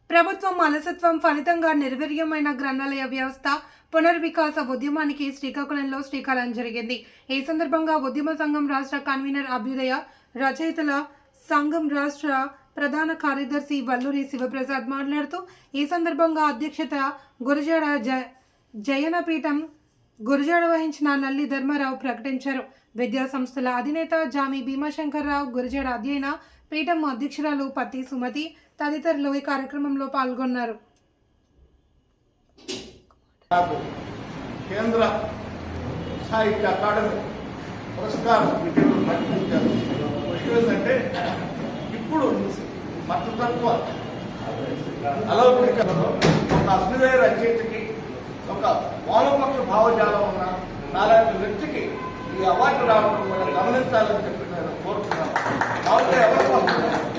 ప్రభుత్వం అలసత్వం ఫలితంగా నిర్వీర్యమైన గ్రంథాలయ వ్యవస్థ పునర్వికాస ఉద్యమానికి శ్రీకాకుళంలో శ్రీకారం జరిగింది. ఈ సందర్భంగా ఉద్యమ సంఘం రాష్ట్ర కన్వీనర్ అభ్యుదయ రచయితల సంఘం రాష్ట్ర ప్రధాన కార్యదర్శి వల్లూరి శివప్రసాద్ మాట్లాడుతూ ఈ సందర్భంగా అధ్యక్షత గురజాడ జయనపీఠం గురజాడ వహించిన నల్లి ధర్మారావు ప్రకటించారు. విద్యా సంస్థల అధినేత జామి భీమాశంకర్రావు, గురజాడ అధ్యయన పీఠం అధ్యక్షురాలు పత్తి సుమతి తదితరులు ఈ కార్యక్రమంలో పాల్గొన్నారు. కేంద్ర సాహిత్య అకాడమీ పురస్కారం ఏంటంటే ఇప్పుడు మతతత్వ అలౌకికలో ఒక అభ్యుదయ రచయితకి, ఒక వామపక్ష భావజాలం ఉన్న నాలాంటి వ్యక్తికి ఈ అవార్డు రావడం కూడా గమనించాలని చెప్పి నేను కోరుతున్నాను.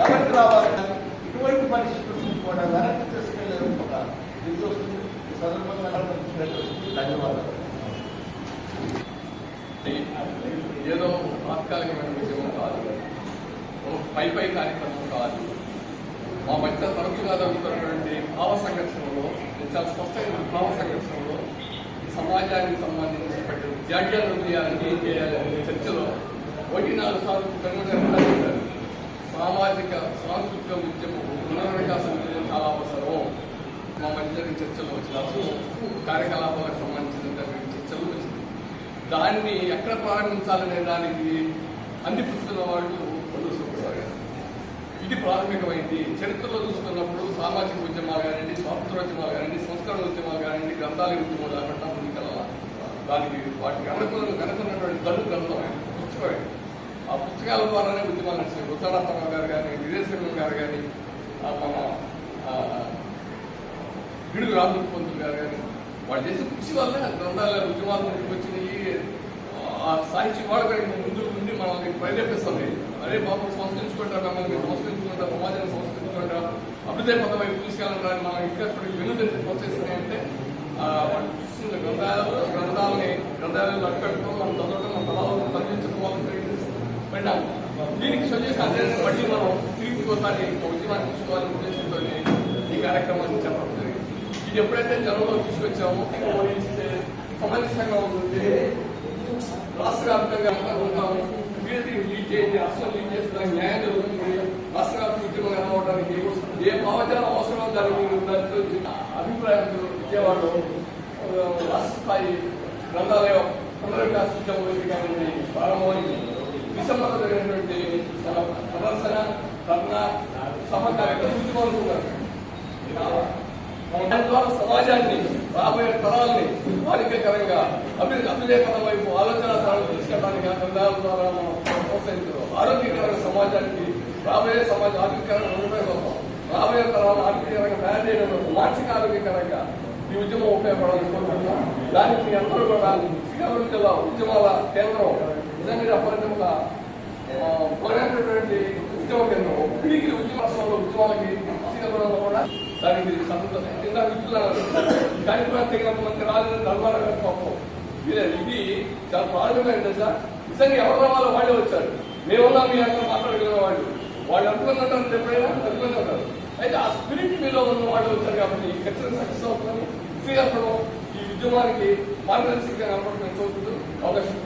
ఎవరికి రావాలని ఇటువంటి పరిస్థితులను కూడా వెనక్కి తీసుకెళ్లే ఒక ఇది వస్తుంది. ఈ సందర్భంగా ధన్యవాదాలు. ఏదో తాత్కాలికమైన విషయం కాదు, పై కార్యక్రమం కాదు. మా మధ్య తరచుగా జరుగుతున్నటువంటి భావ సంఘర్షణలో, చాలా స్పష్టమైన భావ సంఘర్షణలో సమాజానికి సంబంధించినటువంటి జాడ్యాలు చేయాలని, ఏం చేయాలని చర్చలో 1-4 సార్లు చెప్పారు. సామాజిక సాంస్కృతిక ఉద్యమం పునర్వికాస ఉద్యమం చాలా అవసరం. మా మధ్య చర్చలు వచ్చిన కార్యకలాపాలకు సంబంధించినటువంటి చర్చలు వచ్చింది. దాన్ని ఎక్కడ ప్రారంభించాలనే దానికి అందిపుచ్చుతున్న వాళ్ళు వల్లూరి. ఇది ప్రాథమికమైంది. చరిత్రలో చూసుకున్నప్పుడు సామాజిక ఉద్యమాలు కానివ్వండి, స్వాతంత్రోద్యమాలు కానివ్వండి, సంస్కరణ ఉద్యమాలు కానివ్వండి, గ్రంథాలయ ఉద్యమాలు కాకుండా ముందుకెళ్ళాలి. దానికి వాటికి కనుక్కున్నటువంటి దళు గ్రంథం పుస్తకమే. ఆ పుస్తకాల ద్వారానే ఉద్యమాలు నడిచాయి. ఉత్తరాత్మ గారు కానీ, విదేశం గారు కానీ, మన గిడుగు రామూర్తి పంతులు గారు కానీ వాళ్ళు చేసిన కృషి వల్ల గ్రంథాలయ ఉద్యమాలు వచ్చినాయి. ఆ సాహిత్య వాడకం ముందు నుండి మనల్ని ప్రేరేపిస్తుంది. అరే బాబు సంస్కరించుకుంటారు, మమ్మల్ని సంస్కరించుకుంటారు, సమాజాన్ని సంస్కరించుకుంటారు, అభివృద్ధి పదం వైపు తీసుకెళ్ళడానికి మనం ఇంకా వెన్నుదెత్తి ప్రోత్సహిస్తున్నాయంటే వాళ్ళు చూస్తున్న గ్రంథాలను అడ్డుకట్టడం, మనం చదవడం, మన పదాలను తగ్గించడం వాళ్ళని పెట్టాము. దీనికి సొల్యూషన్ అదే మళ్ళీ మనం తిరిగి ఒకసారి ఉద్యమాన్ని తీసుకోవాలని ఉద్దేశంతో ఈ కార్యక్రమాన్ని చెప్పడం జరిగింది. ఇది ఎప్పుడైతే జనంలో తీసుకొచ్చామో సమంజసంగా ఉంటుంది. రాష్ట్ర వ్యాప్తంగా ఉంటాము. లీడ్ చేయండి, అసలు లీడ్ చేసిన న్యాయం జరుగుతుంది. రాష్ట్ర వ్యాప్త ఉద్యమం రావడానికి ఏ భావజాలం అవసరమో దానికి అభిప్రాయం ఇచ్చేవాళ్ళు రాష్ట్ర స్థాయి గ్రంథాలయ పునర్వికాస ఉద్యమం కానీ ప్రారంభమైంది. డిసెంబర్లో జరిగినటువంటి ప్రదర్శన, ధర్నా, సభ కార్యక్రమం ఉద్యమాలు దాని ద్వారా సమాజాన్ని, రాబోయే తరాలని ఆరోగ్యకరంగా అభ్యుదయకరం వైపు ఆలోచన తీసుకెళ్ళడానికి ఆ గ్రంథాల ద్వారా మనం ప్రోత్సహించడం. ఆరోగ్యకరంగా సమాజానికి రాబోయే సమాజం ఆరోగ్యకరంగా ఉండడం, రాబోయే తరాలను ఆరోగ్యకరంగా తయారు చేయడం, మానసిక ఆరోగ్యకరంగా ఈ ఉద్యమం ఉపయోగపడాలని కోరుకుంటున్నాం. దానికి అందరూ కూడా శ్రీకాకుళం జిల్లా ఉద్యమాల కేంద్రం నిజంగా అపరితంగా పోయినటువంటి ఉద్యమ కేంద్రం పిడికి ఉద్యమాలలో ఉద్యమాలకి శ్రీకాకుళంలో కూడా దానికి కింద కార్యక్రమం తగినంత మంది రాలేదని ధర్మారావు పాపం. ఇది చాలా ప్రారంభమైన దశ. నిజంగా ఎవరు రావాలో వాళ్ళే వచ్చారు. మేమన్నా మీ అక్కడ మాట్లాడగలిగిన వాళ్ళు అనుకున్నట్టు ఎప్పుడైనా అనుకుని ఉంటారు. అయితే ఆ స్పిరిట్ మీలో ఉన్న వాళ్ళు వచ్చారు కాబట్టి ఖచ్చితంగా సక్సెస్ అవుతుంది. శ్రీకాకుళం ఈ ఉద్యమానికి మార్గదర్శకంగా కనపడడం కోరుకుంటూ అవకాశం